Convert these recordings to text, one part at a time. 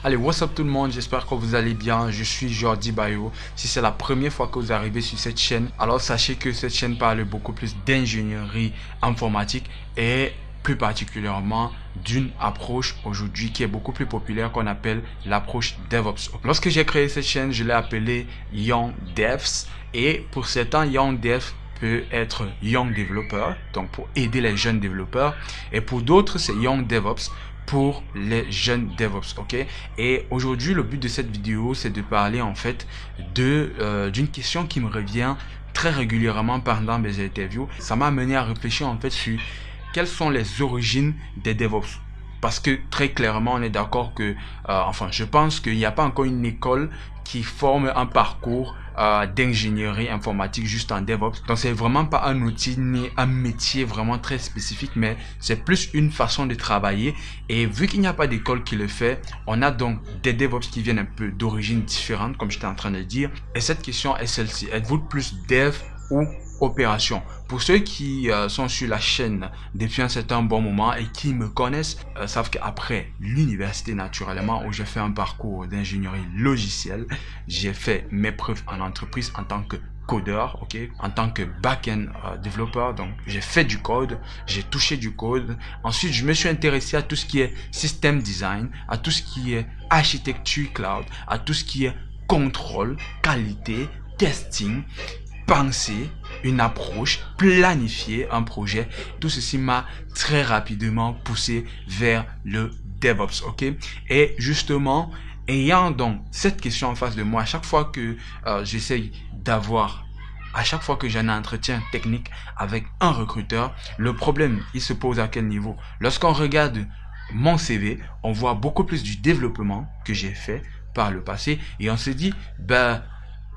Allez, what's up tout le monde, j'espère que vous allez bien. Je suis Jordi Bayo. Si c'est la première fois que vous arrivez sur cette chaîne, alors sachez que cette chaîne parle beaucoup plus d'ingénierie informatique et plus particulièrement d'une approche aujourd'hui qui est beaucoup plus populaire qu'on appelle l'approche DevOps. Lorsque j'ai créé cette chaîne, je l'ai appelée Young Devs, et pour certains, Young Dev peut être Young Developer, donc pour aider les jeunes développeurs, et pour d'autres c'est Young DevOps pour les jeunes DevOps. Ok, et aujourd'hui le but de cette vidéo c'est de parler en fait d'une question qui me revient très régulièrement pendant mes interviews. Ça m'a amené à réfléchir en fait sur quelles sont les origines des DevOps. Parce que très clairement, on est d'accord que, je pense qu'il n'y a pas encore une école qui forme un parcours d'ingénierie informatique juste en DevOps. Donc, c'est vraiment pas un outil ni un métier vraiment très spécifique, mais c'est plus une façon de travailler. Et vu qu'il n'y a pas d'école qui le fait, on a donc des DevOps qui viennent un peu d'origines différentes, comme j'étais en train de dire. Et cette question est celle-ci. Êtes-vous plus dev ou opération? Pour ceux qui sont sur la chaîne depuis un certain bon moment et qui me connaissent, savent qu'après l'université naturellement, où j'ai fait un parcours d'ingénierie logicielle, j'ai fait mes preuves en entreprise en tant que codeur, ok, en tant que back-end développeur. Donc j'ai fait du code, j'ai touché du code. Ensuite je me suis intéressé à tout ce qui est système design, à tout ce qui est architecture cloud, à tout ce qui est contrôle, qualité, testing, penser une approche, planifier un projet. Tout ceci m'a très rapidement poussé vers le DevOps, ok. Et justement, ayant donc cette question en face de moi, à chaque fois que j'essaye à chaque fois que j'ai un entretien technique avec un recruteur, le problème, il se pose à quel niveau? Lorsqu'on regarde mon CV, on voit beaucoup plus du développement que j'ai fait par le passé et on se dit,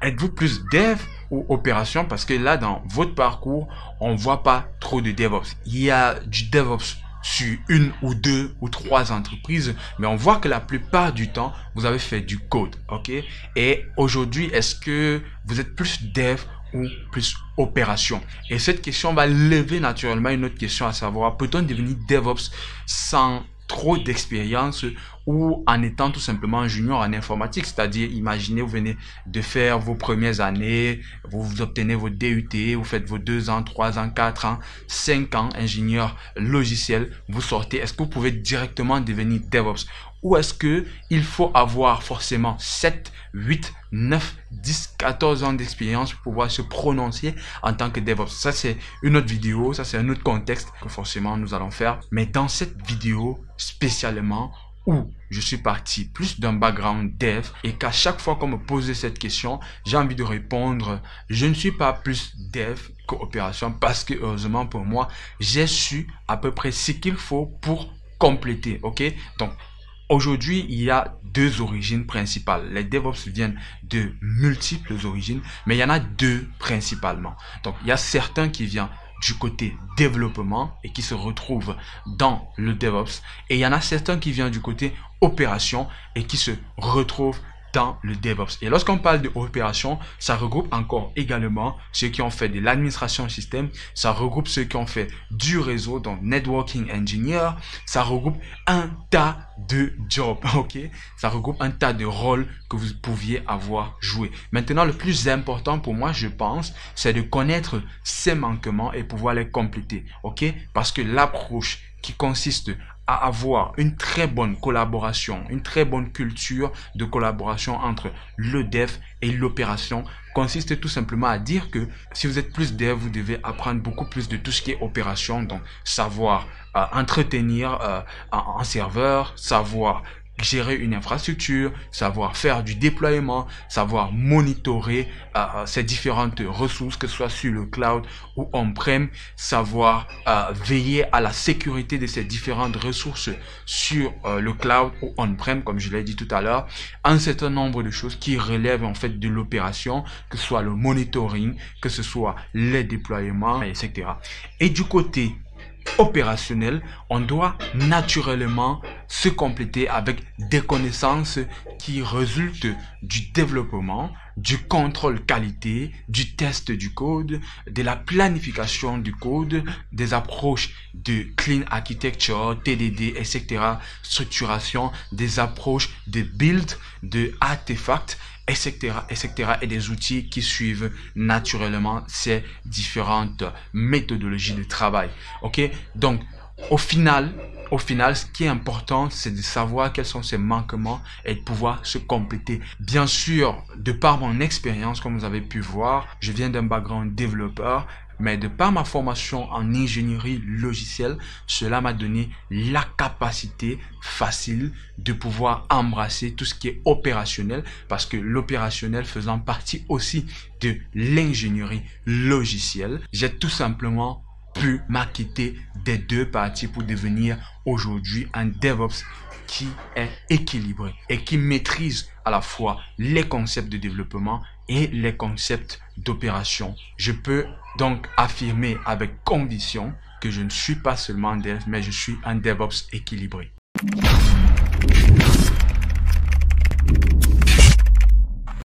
êtes-vous plus dev ou opération? Parce que là, dans votre parcours, on voit pas trop de DevOps. Il y a du DevOps sur une ou deux ou trois entreprises, mais on voit que la plupart du temps, vous avez fait du code, ok? Et aujourd'hui, est-ce que vous êtes plus dev ou plus opération? Et cette question va lever naturellement une autre question, à savoir, peut-on devenir DevOps sans trop d'expérience ou en étant tout simplement junior en informatique? C'est-à-dire, imaginez, vous venez de faire vos premières années, vous obtenez votre DUT, vous faites vos 2 ans, 3 ans, 4 ans, 5 ans ingénieur logiciel, vous sortez. Est-ce que vous pouvez directement devenir DevOps? Ou est-ce que il faut avoir forcément 7, 8, 9, 10, 14 ans d'expérience pour pouvoir se prononcer en tant que DevOps? Ça, c'est une autre vidéo, ça, c'est un autre contexte que forcément nous allons faire. Mais dans cette vidéo, spécialement, où je suis parti plus d'un background dev et qu'à chaque fois qu'on me posait cette question, j'ai envie de répondre, je ne suis pas plus dev qu'opération parce que heureusement pour moi, j'ai su à peu près ce qu'il faut pour compléter, ok? Donc, aujourd'hui, il y a deux origines principales. Les DevOps viennent de multiples origines, mais il y en a deux principalement. Donc, il y a certains qui viennent du côté développement et qui se retrouvent dans le DevOps. Et il y en a certains qui viennent du côté opération et qui se retrouvent dans le DevOps. Et lorsqu'on parle de opération, ça regroupe encore également ceux qui ont fait de l'administration système, ça regroupe ceux qui ont fait du réseau, donc networking engineer, ça regroupe un tas de jobs, ok? Ça regroupe un tas de rôles que vous pouviez avoir joué. Maintenant, le plus important pour moi, je pense, c'est de connaître ces manquements et pouvoir les compléter, ok? Parce que l'approche qui consiste à avoir une très bonne collaboration, une très bonne culture de collaboration entre le dev et l'opération consiste tout simplement à dire que si vous êtes plus dev, vous devez apprendre beaucoup plus de tout ce qui est opération, donc savoir entretenir un serveur, savoir gérer une infrastructure, savoir faire du déploiement, savoir monitorer ces différentes ressources, que ce soit sur le cloud ou on-prem, savoir veiller à la sécurité de ces différentes ressources sur le cloud ou on-prem, comme je l'ai dit tout à l'heure. Un certain nombre de choses qui relèvent en fait de l'opération, que ce soit le monitoring, que ce soit les déploiements, etc. Et du côté opérationnel, on doit naturellement se compléter avec des connaissances qui résultent du développement, du contrôle qualité, du test du code, de la planification du code, des approches de clean architecture, TDD, etc., structuration, des approches de build, de artefacts, etc., etc., et des outils qui suivent naturellement ces différentes méthodologies de travail. Ok, donc au final, ce qui est important, c'est de savoir quels sont ses manquements et de pouvoir se compléter. Bien sûr, de par mon expérience, comme vous avez pu voir, je viens d'un background développeur, mais de par ma formation en ingénierie logicielle, cela m'a donné la capacité facile de pouvoir embrasser tout ce qui est opérationnel, parce que l'opérationnel faisant partie aussi de l'ingénierie logicielle, j'ai tout simplement pu m'acquitter des deux parties pour devenir aujourd'hui un DevOps qui est équilibré et qui maîtrise à la fois les concepts de développement et les concepts d'opération. Je peux donc affirmer avec conviction que je ne suis pas seulement un dev, mais je suis un DevOps équilibré.